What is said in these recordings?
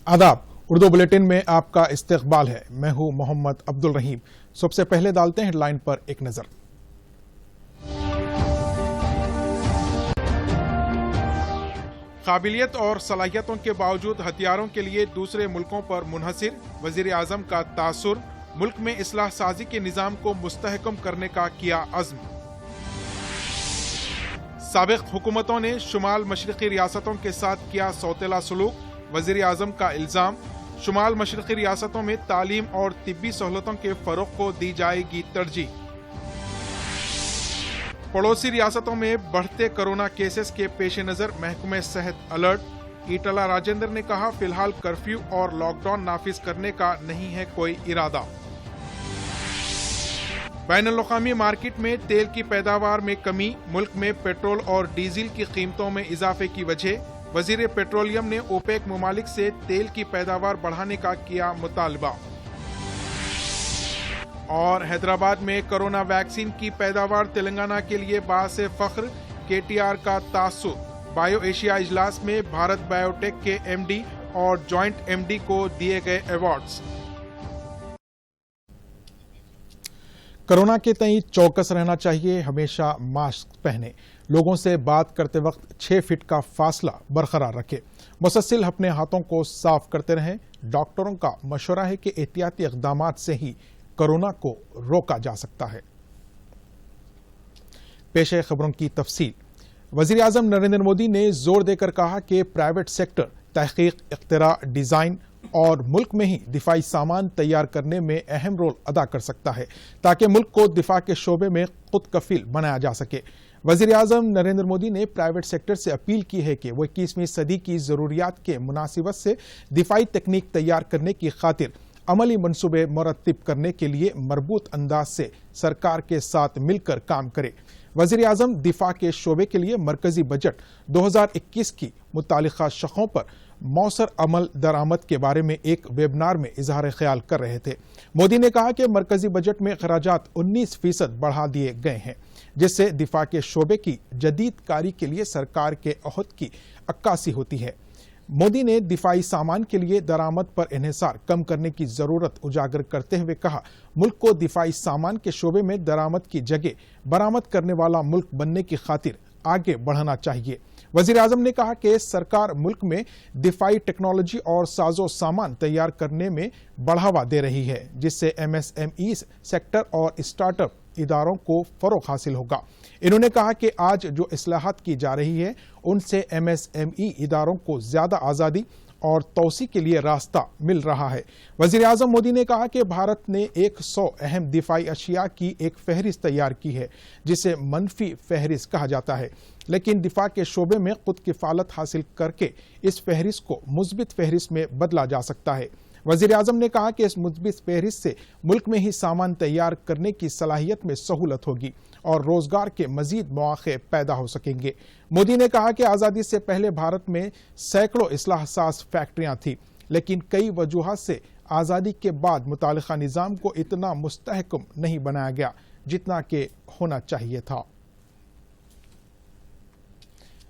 आदाब, उर्दू बुलेटिन में आपका इस्तकबाल है। मैं हूं मोहम्मद अब्दुल रहीम। सबसे पहले डालते हैं हेडलाइन पर एक नजर। काबिलियत और सलाहियतों के बावजूद हथियारों के लिए दूसरे मुल्कों पर मुनहसिर, वजीर आजम का तासुर। मुल्क में इस्लाह साजी के निजाम को मुस्तहकम करने का किया अज़्म। साबिक हुकूमतों ने शुमाल मशरक़ी रियासतों के साथ किया सौतेला सलूक, वज़ीर आज़म का इल्ज़ाम। शुमाल मशरक़ी रियासतों में तालीम और तिब्बी सहूलतों के फ़रोग़ को दी जाएगी तरजीह। पड़ोसी रियासतों में बढ़ते कोरोना केसेस के पेश नज़र महकमे सेहत अलर्ट। ईटला राजेंद्र ने कहा, फिलहाल कर्फ्यू और लॉकडाउन नाफिज करने का नहीं है कोई इरादा। बैनुल-अक़वामी मार्केट में तेल की पैदावार में कमी, मुल्क में पेट्रोल और डीजल की कीमतों में इजाफे की वजह। वजीर पेट्रोलियम ने ओपेक ममालिक से तेल की पैदावार बढ़ाने का किया मुतालबा। और हैदराबाद में कोरोना वैक्सीन की पैदावार तेलंगाना के लिए बासे फख्र, केटीआर का तासुर। बायो एशिया इजलास में भारत बायोटेक के एमडी और जॉइंट एमडी को दिए गए अवार्ड्स। कोरोना के तई चौकस रहना चाहिए, हमेशा मास्क पहने, लोगों से बात करते वक्त 6 फीट का फासला बरकरार रखें, मुसलसल अपने हाथों को साफ करते रहें। डॉक्टरों का मशवरा है कि एहतियाती इक़दामात से ही कोरोना को रोका जा सकता है। पेश है खबरों की तफसील। वज़ीर आज़म नरेंद्र मोदी ने जोर देकर कहा कि प्राइवेट सेक्टर तहकीक, इख्तिरा, डिज़ाइन और मुल्क में ही दिफाई सामान तैयार करने में अहम रोल अदा कर सकता है, ताकि मुल्क को दिफा के शोबे में खुद कफील बनाया जा सके। वज़ीर आज़म नरेंद्र मोदी ने प्राइवेट सेक्टर से अपील की है कि वो 21वीं सदी की ज़रूरियात के मुनासिबत से दिफाई तकनीक तैयार करने की खातिर अमली मनसूबे मुरत्तिब करने के लिए मरबूत अंदाज से सरकार के साथ मिलकर काम करे। वज़ीर आज़म दिफा के शोबे के लिए मरकजी बजट 2021 की मुतालिका शक़ों पर मौसर अमल दरामद के बारे में एक वेबिनार में इजहार ख्याल कर रहे थे। मोदी ने कहा कि मरकजी बजट में खराजात 19% बढ़ा दिए गए हैं, जिससे दिफा के शोबे की जदीद कारी के लिए सरकार के अहद की अक्कासी होती है। मोदी ने दिफाई सामान के लिए दरामद पर इन्हिसार कम करने की जरूरत उजागर करते हुए कहा, मुल्क को दिफाई सामान के शोबे में दरामद की जगह बरामद करने वाला मुल्क बनने की खातिर आगे बढ़ना चाहिए। वज़ीर आज़म ने कहा कि सरकार मुल्क में दिफाई टेक्नोलॉजी और साजो सामान तैयार करने में बढ़ावा दे रही है, जिससे MSME सेक्टर और स्टार्टअप इदारों को फरोग हासिल होगा। इन्होंने कहा कि आज जो इस्लाहात की जा रही है, उनसे MSME इदारों को ज्यादा आज़ादी और तोसी के लिए रास्ता मिल रहा है। वज़ीर आज़म मोदी ने कहा कि भारत ने 100 अहम दिफाई अशिया की एक फहरिस्त तैयार की है, जिसे मनफी फहरिस्त कहा जाता है, लेकिन दिफा के शोबे में खुद किफालत हासिल करके इस फहरिस्त को मुस्बित फहरिस्त में बदला जा सकता है। वज़ीर आज़म ने कहा कि इस मुस्बित फहरिस्त से मुल्क में ही सामान तैयार करने की सलाहियत में सहूलत होगी और रोजगार के मजीद मौके पैदा हो सकेंगे। मोदी ने कहा कि आज़ादी से पहले भारत में सैकड़ों इस्लाहसाज फैक्ट्रियां थी, लेकिन कई वजूहात से आज़ादी के बाद मुतालिका निज़ाम को इतना मुस्तहकम नहीं बनाया गया जितना कि होना चाहिए था।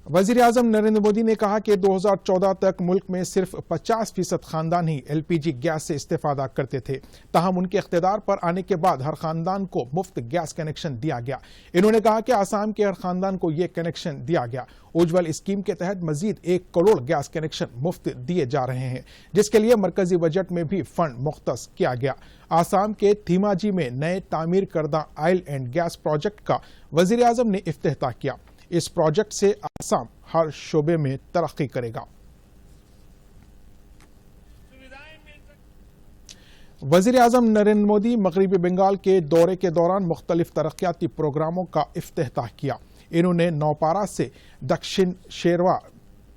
वज़ीर आज़म नरेंद्र मोदी ने कहा कि 2014 तक मुल्क में सिर्फ 50% खानदान ही LPG गैस से इस्तेफादा करते थे। ताहम उनके इख्तिदार पर आने के बाद हर खानदान को मुफ्त गैस कनेक्शन दिया गया। इन्होंने कहा कि आसाम के हर खानदान को यह कनेक्शन दिया गया। उज्ज्वल स्कीम के तहत मजीद 1 करोड़ गैस कनेक्शन मुफ्त दिए जा रहे हैं, जिसके लिए मरकजी बजट में भी फंड मुख्तस किया गया। आसाम के धीमाजी में नए तामीर करदा ऑयल एंड गैस प्रोजेक्ट का वज़ीर आज़म ने इफ्तिताह किया। इस प्रोजेक्ट से आसाम हर शोबे में तरक्की करेगा। वज़ीर आज़म नरेंद्र मोदी मगरिबी बंगाल के दौरे के दौरान मुख्तलिफ तरक्याती प्रोग्रामों का इफ्तिताह किया। इन्होंने नौपारा से दक्षिण शेरवा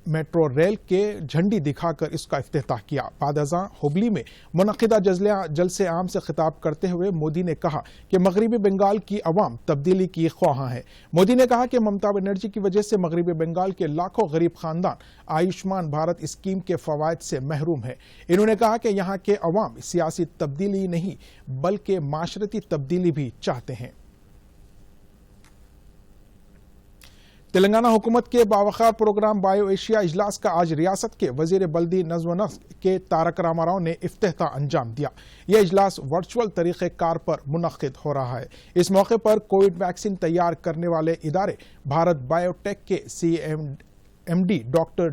मेट्रो रेल के झंडी दिखाकर इसका इफ्तिताह किया। बादअज़ां हुबली में मुनक़िदा जलसे आम से खिताब करते हुए मोदी ने कहा कि मगरिबी बंगाल की अवाम तब्दीली की ख्वाहां है। मोदी ने कहा कि ममता बनर्जी की वजह से मगरिबी बंगाल के लाखों गरीब खानदान आयुष्मान भारत स्कीम के फवायद से महरूम है। इन्होंने कहा कि यहाँ के अवाम सियासी तब्दीली नहीं बल्कि माशरती तब्दीली भी चाहते हैं। تلنگانہ حکومت کے باوقار پروگرام بایو ایشیا اجلاس کا آج ریاست کے وزیر بلدی نظم و نسق کے تارک راما راؤ نے افتتاح انجام دیا۔ یہ اجلاس ورچوئل طریقہ کار پر منعقد ہو رہا ہے۔ اس موقع پر کووڈ ویکسین تیار کرنے والے ادارے بھارت بایو ٹیک کے M D doctor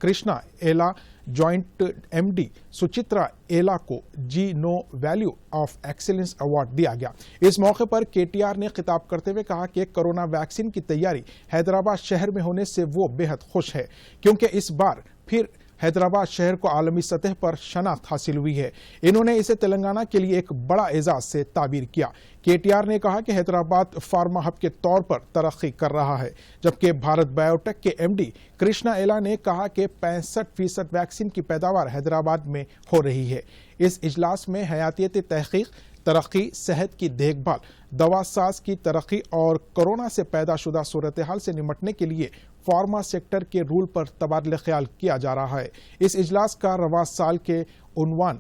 Krishna Ella, joint M D Suchitra Ella کو genome valley of excellence award دیا گیا۔ اس موقع پر کے ٹی آر نے خطاب کرتے ہوئے کہا کہ کورونا ویکسین کی تیاری حیدرآباد شہر میں ہونے سے وہ بے حد خوش ہے، کیونکہ اس بار پھر حیدرآباد شہر کو عالمی سطح پر شناخت حاصل ہوئی ہے۔ انہوں نے اسے تلنگانہ کے لیے ایک بڑا اعزاز سے تعبیر کیا۔ کے ٹی آر نے کہا کہ حیدرآباد فارما ہب کے طور پر ترقی کر رہا ہے، جبکہ بھارت بایو ٹیک کے ایم ڈی کرشنا ایلا نے کہا کہ 65% ویکسین کی پیداوار حیدرآباد میں ہو رہی ہے۔ اس اجلاس میں حیاتیاتی تحقیق، ترقی، صحت کی دیکھ بھال، دوا ساز کی ترقی اور کورونا سے پیدا شدہ صورتحال سے نمٹنے کے لیے فارما سیکٹر کے رول پر تبادلہ خیال کیا جا رہا ہے۔ اس اجلاس کا رواں سال کے عنوان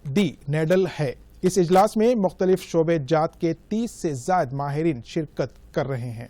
دی نیڈل ہے۔ اس اجلاس میں مختلف شعبے جات کے 30 سے زائد ماہرین شرکت کر رہے ہیں۔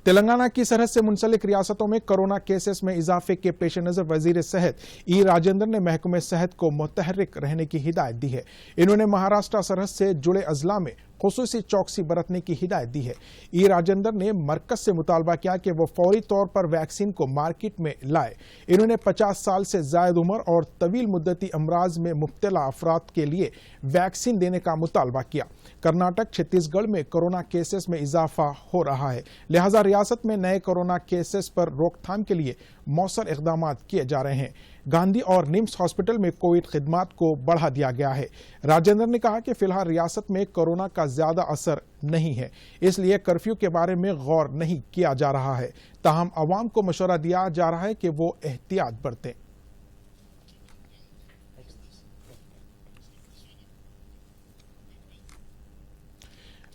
تلنگانہ کی سرحد سے منسلک ریاستوں میں کورونا کیسز میں اضافے کے پیش نظر وزیر صحت ای راجندر نے محکمہ صحت کو متحرک رہنے کی ہدایت دی ہے۔ انہوں نے مہاراشٹر سرحد سے جڑے اضلاع میں خصوصی چوکسی برتنے کی ہدایت دی ہے۔ ای راجندر نے مرکز سے مطالبہ کیا کہ وہ فوری طور پر ویکسین کو مارکیٹ میں لائے۔ انہوں نے 50 سال سے زائد عمر اور طویل مدتی امراض میں مبتلا افراد کے لیے ویکسین دینے کا مطالبہ کیا۔ کرناٹک، چھتیس گڑھ میں کورونا کیسز میں اضافہ ہو رہا ہے، لہذا ریاست میں نئے کورونا کیسز پر روک تھام کے لیے مؤثر اقدامات کیے جا رہے ہیں۔ گاندھی اور نمس ہاسپٹل میں کووڈ خدمات کو بڑھا دیا گیا ہے۔ راجندر نے کہا کہ فی الحال ریاست میں کورونا کا زیادہ اثر نہیں ہے، اس لیے کرفیو کے بارے میں غور نہیں کیا جا رہا ہے، تاہم عوام کو مشورہ دیا جا رہا ہے کہ وہ احتیاط برتیں۔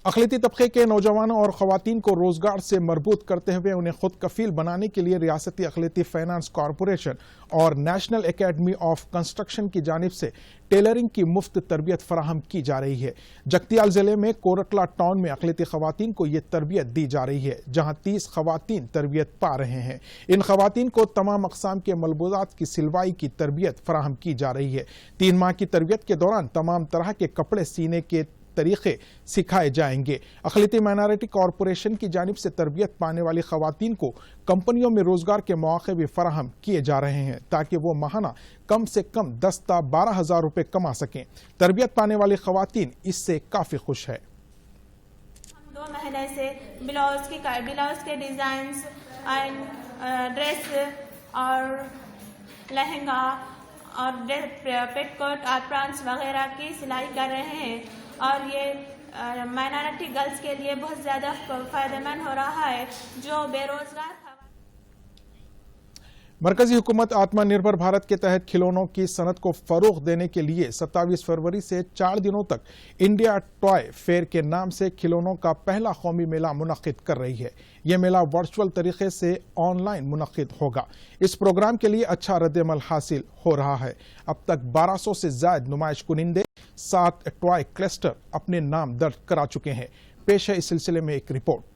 اقلیتی طبقے کے نوجوانوں اور خواتین کو روزگار سے مربوط کرتے ہوئے انہیں خود کفیل بنانے کے لیے ریاستی اقلیتی فائنانس کارپوریشن اور نیشنل اکیڈمی آف کنسٹرکشن کی جانب سے ٹیلرنگ کی مفت تربیت فراہم کی جا رہی ہے۔ جگتیال ضلع میں کورٹلا ٹاؤن میں اقلیتی خواتین کو یہ تربیت دی جا رہی ہے، جہاں 30 خواتین تربیت پا رہے ہیں۔ ان خواتین کو تمام اقسام کے ملبوسات کی سلوائی کی تربیت فراہم کی جا رہی ہے۔ 3 ماہ کی تربیت کے دوران تمام طرح کے کپڑے سینے کے طریقے سکھائے جائیں گے۔ اقلیتی مائنارٹی کارپوریشن کی جانب سے تربیت پانے والی خواتین کو کمپنیوں میں روزگار کے مواقع بھی فراہم کیے جا رہے ہیں تاکہ وہ ماہانہ کم سے کم 10 تا 12 ہزار روپے کما سکیں۔ تربیت پانے والی خواتین اس سے کافی خوش ہے۔ 2 مہینے سے بلاؤز کے ڈیزائنز اور ڈریس اور لہنگا اور پیٹ کوٹ اور پرانس وغیرہ کی سلائی کر رہے ہیں، اور یہ مائنارٹی گرلز کے لیے بہت زیادہ فائدہ مند ہو رہا ہے جو بے روزگار۔ مرکزی حکومت آتما نربھر بھارت کے تحت کھلونوں کی صنعت کو فروغ دینے کے لیے 27 فروری سے 4 دنوں تک انڈیا ٹوائے فیئر کے نام سے کھلونوں کا پہلا قومی میلہ منعقد کر رہی ہے۔ یہ میلہ ورچوئل طریقے سے آن لائن منعقد ہوگا۔ اس پروگرام کے لیے اچھا رد عمل حاصل ہو رہا ہے۔ اب تک 1200 سے زائد نمائش کنندے 7 ٹوائے کلسٹر اپنے نام درج کرا چکے ہیں۔ پیش ہے اس سلسلے میں ایک رپورٹ۔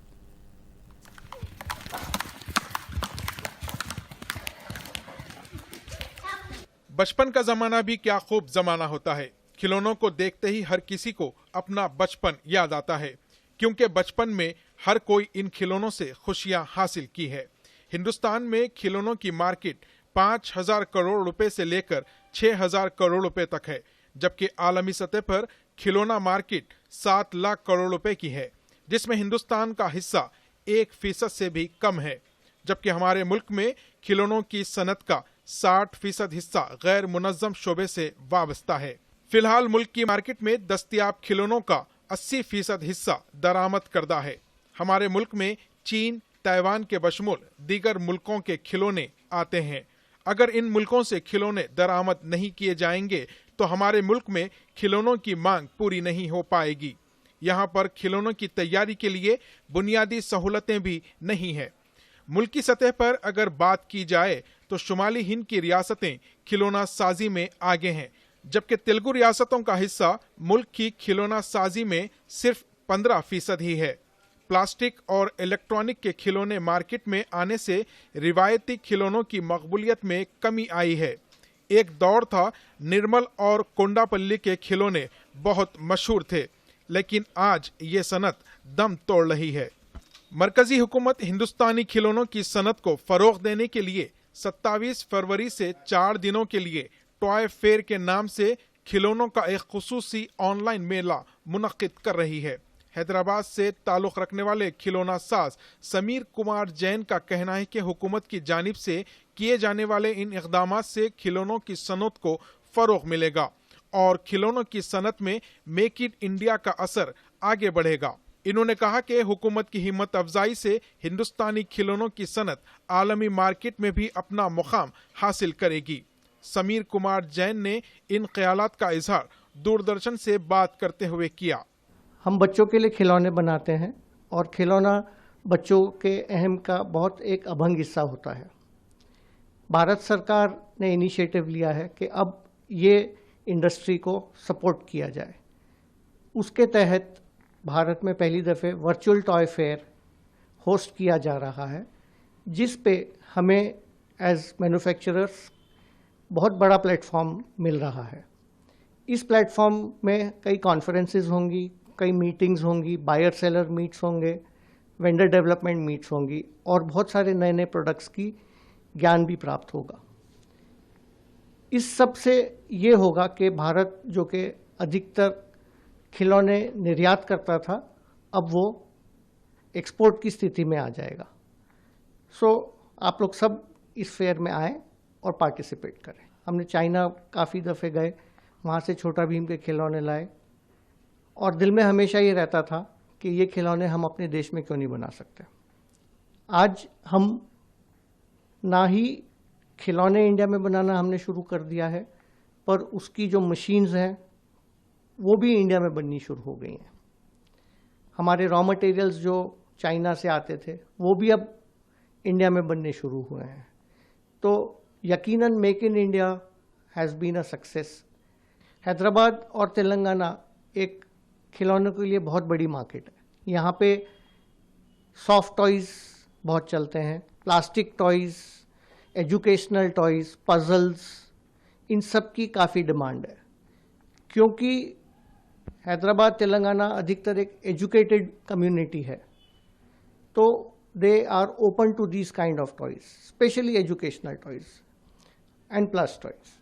بچپن کا زمانہ بھی کیا خوب زمانہ ہوتا ہے۔ کھلونوں کو دیکھتے ہی ہر کسی کو اپنا بچپن یاد آتا ہے، کیونکہ بچپن میں ہر کوئی ان کھلونوں سے خوشیاں حاصل کی ہے۔ ہندوستان میں کھلونوں کی مارکیٹ 5000 کروڑ روپے سے لے کر 6000 کروڑ روپے تک ہے، جبکہ عالمی سطح پر کھلونا مارکیٹ 7 لاکھ کروڑ روپے کی ہے، جس میں ہندوستان کا حصہ 1% سے بھی کم ہے، جبکہ ہمارے ملک میں کھلونوں کی صنعت کا 60% حصہ غیر منظم شعبے سے وابستہ ہے۔ فی الحال ملک کی مارکیٹ میں دستیاب کھلونوں کا 80% حصہ درآمد کردہ ہے۔ ہمارے ملک میں چین، تائیوان کے بشمول دیگر ملکوں کے کھلونے آتے ہیں۔ اگر ان ملکوں سے کھلونے درآمد نہیں کیے جائیں گے تو ہمارے ملک میں کھلونوں کی مانگ پوری نہیں ہو پائے گی۔ یہاں پر کھلونوں کی تیاری کے لیے بنیادی سہولتیں بھی نہیں ہیں۔ ملکی سطح پر اگر بات کی جائے تو شمالی ہند کی ریاستیں کھلونا سازی میں آگے ہیں، جبکہ تیلگو ریاستوں کا حصہ ملک کی کھلونا سازی میں صرف 15% ہی ہے۔ प्लास्टिक और इलेक्ट्रॉनिक के खिलौने मार्केट में आने से रिवायती खिलौनों की मकबूलियत में कमी आई है। एक दौर था निर्मल और कोंडापल्ली के खिलौने बहुत मशहूर थे, लेकिन आज ये सनत दम तोड़ रही है। मरकजी हुकूमत हिंदुस्तानी खिलौनों की सनत को फरोग देने के लिए 27 फरवरी से 4 दिनों के लिए टॉय फेयर के नाम से खिलौनों का एक खुसूसी ऑनलाइन मेला मुनक्किद कर रही है। हैदराबाद से ताल्लुक रखने वाले खिलौना साज समीर कुमार जैन का कहना है कि हुकूमत की जानिब से किए जाने वाले इन इक़दामात से खिलौनों की सनत को फरोग मिलेगा और खिलौनों की सनत में मेक इन इंडिया का असर आगे बढ़ेगा। इन्होंने कहा कि हुकूमत की हिम्मत अफजाई से हिंदुस्तानी खिलौनों की सनत आलमी मार्केट में भी अपना मुकाम हासिल करेगी। समीर कुमार जैन ने इन ख्यालात का इजहार दूरदर्शन से बात करते हुए किया। हम बच्चों के लिए खिलौने बनाते हैं और खिलौना बच्चों के अहम का बहुत एक अभंग हिस्सा होता है। भारत सरकार ने इनिशिएटिव लिया है कि अब ये इंडस्ट्री को सपोर्ट किया जाए। उसके तहत भारत में पहली दफ़े वर्चुअल टॉय फेयर होस्ट किया जा रहा है, जिस पे हमें एज मैन्युफैक्चरर्स बहुत बड़ा प्लेटफॉर्म मिल रहा है। इस प्लेटफॉर्म में कई कॉन्फ्रेंसेस होंगी, कई मीटिंग्स होंगी, बायर सेलर मीट्स होंगे, वेंडर डेवलपमेंट मीट्स होंगी और बहुत सारे नए नए प्रोडक्ट्स की ज्ञान भी प्राप्त होगा। इस सब से ये होगा कि भारत जो कि अधिकतर खिलौने निर्यात करता था, अब वो एक्सपोर्ट की स्थिति में आ जाएगा। आप लोग सब इस फेयर में आएँ और पार्टिसिपेट करें। हमने चाइना काफ़ी दफ़े गए, वहाँ से छोटा भीम के खिलौने लाए और दिल में हमेशा ये रहता था कि ये खिलौने हम अपने देश में क्यों नहीं बना सकते। आज हम ना ही खिलौने इंडिया में बनाना हमने शुरू कर दिया है, पर उसकी जो मशीन्स हैं वो भी इंडिया में बननी शुरू हो गई हैं। हमारे रॉ मटेरियल्स जो चाइना से आते थे वो भी अब इंडिया में बनने शुरू हुए हैं। तो यकीनन make in India has been a success. Hyderabad और तेलंगाना एक खिलौनों के लिए बहुत बड़ी मार्केट है। यहाँ पे सॉफ्ट टॉयज़ बहुत चलते हैं, plastic toys, educational toys, puzzles, इन सब की काफ़ी डिमांड है। क्योंकि हैदराबाद तेलंगाना अधिकतर एक एजुकेटेड कम्युनिटी है, तो they are open to this kind of toys, specially educational toys and plus toys.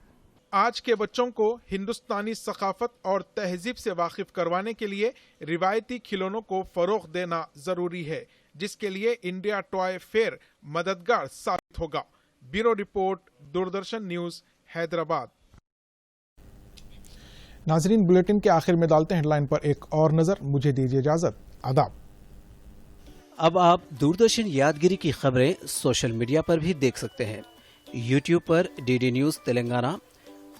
आज के बच्चों को हिंदुस्तानी सकाफत और तहजीब से वाकिफ करवाने के लिए रिवायती खिलौनों को फरोग देना जरूरी है, जिसके लिए इंडिया टॉय फेयर मददगार साबित होगा। Bureau report, Doordarshan news, Hyderabad. नाजरीन, बुलेटिन के आखिर में डालते हैं हेडलाइन पर एक और नजर। मुझे दीजिए इजाजत। आदाब। अब आप दूरदर्शन यादगिरी की खबरें सोशल मीडिया पर भी देख सकते हैं। यूट्यूब पर डीडी न्यूज तेलंगाना,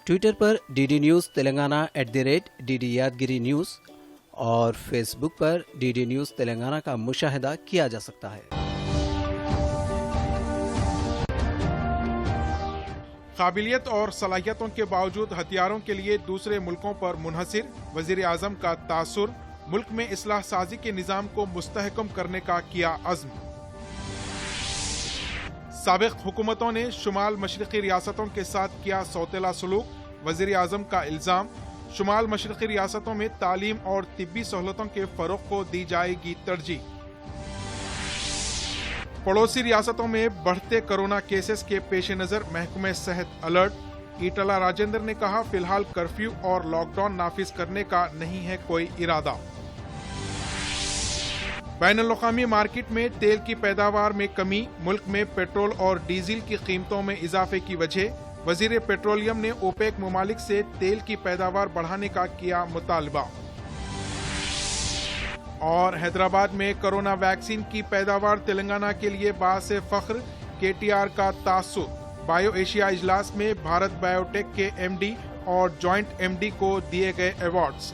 ट्विटर पर डीडी न्यूज तेलंगाना @DD यादगिरी न्यूज और फेसबुक पर डीडी न्यूज तेलंगाना का मुशाहिदा किया जा सकता है। काबिलियत और सलाहियतों के बावजूद हथियारों के लिए दूसरे मुल्कों पर मुनहसिर, वजीर आजम का तासुर, मुल्क में इस्लाह साजी के निजाम को मुस्तहकम करने का किया अज़्म। साबिक़ हुकूमतों ने शुमाल मशरक़ी रियासतों के साथ किया सौतेला सलूक, वज़ीर आज़म का इल्ज़ाम। शुमाल मशरक़ी रियासतों में तालीम और तिब्बी सहूलतों के फ़रोग़ को दी जाएगी तरजीह। पड़ोसी रियासतों में बढ़ते कोरोना केसेस के पेश नज़र महकमे सेहत अलर्ट। ईटला राजेंद्र ने कहा, फिलहाल कर्फ्यू और लॉकडाउन नाफिज करने का नहीं है कोई इरादा। बैनुल-अक़वामी मार्केट में तेल की पैदावार में कमी, मुल्क में पेट्रोल और डीजल की कीमतों में इजाफे की वजह। वजीर पेट्रोलियम ने ओपेक ममालिक से तेल की पैदावार बढ़ाने का किया मुतालबा। और हैदराबाद में कोरोना वैक्सीन की पैदावार तेलंगाना के लिए बासे फख्र, KTR का तासुब। बायो एशिया इजलास में भारत बायोटेक के MD और जॉइंट MD को दिए गए अवार्ड्स।